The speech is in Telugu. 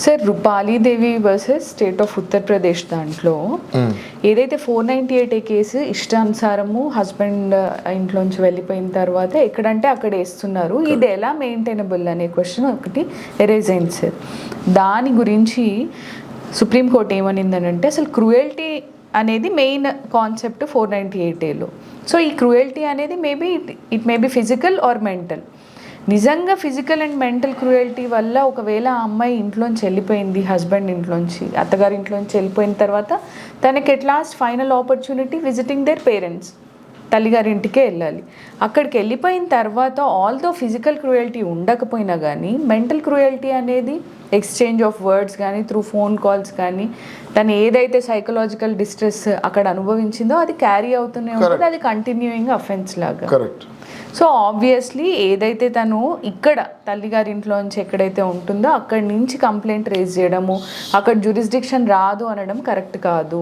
Sir Rupali Devi versus state of Uttar Pradesh దాంట్లో ఏదైతే 498 కేసు ఇష్టానుసారము హస్బెండ్ ఇంట్లోంచి వెళ్ళిపోయిన తర్వాత ఎక్కడంటే అక్కడ వేస్తున్నారు, ఇది ఎలా మెయింటైనబుల్ అనే క్వశ్చన్ ఒకటి ఎరేజ్ అయింది సార్. దాని గురించి సుప్రీంకోర్టు ఏమనిందనంటే అసలు క్రూయల్టీ అనేది మెయిన్ కాన్సెప్ట్ 498ఏలో. సో ఈ క్రూయల్టీ అనేది maybe it may be physical are mental. నిజంగా ఫిజికల్ అండ్ మెంటల్ క్రూయల్టీ వల్ల ఒకవేళ ఆ అమ్మాయి ఇంట్లోంచి వెళ్ళిపోయింది, హస్బెండ్ ఇంట్లోంచి అత్తగారి ఇంట్లోంచి వెళ్ళిపోయిన తర్వాత తనకి at last final opportunity visiting their parents, తల్లిగారింటికే వెళ్ళాలి. అక్కడికి వెళ్ళిపోయిన తర్వాత ఆల్దో ఫిజికల్ క్రూయల్టీ ఉండకపోయినా కానీ మెంటల్ క్రూయల్టీ అనేది ఎక్స్చేంజ్ ఆఫ్ వర్డ్స్ కానీ త్రూ ఫోన్ కాల్స్ కానీ తను ఏదైతే సైకలాజికల్ డిస్ట్రెస్ అక్కడ అనుభవించిందో అది క్యారీ అవుతూనే ఉంటుంది, అది కంటిన్యూయింగ్ అఫెన్స్ లాగా. సో ఆబ్వియస్లీ ఏదైతే తను ఇక్కడ తల్లిగారి ఇంట్లోంచి ఎక్కడైతే ఉంటుందో అక్కడి నుంచి కంప్లైంట్ రేజ్ చేయడము, అక్కడ జ్యూరిస్డిక్షన్ రాదు అనడం కరెక్ట్ కాదు.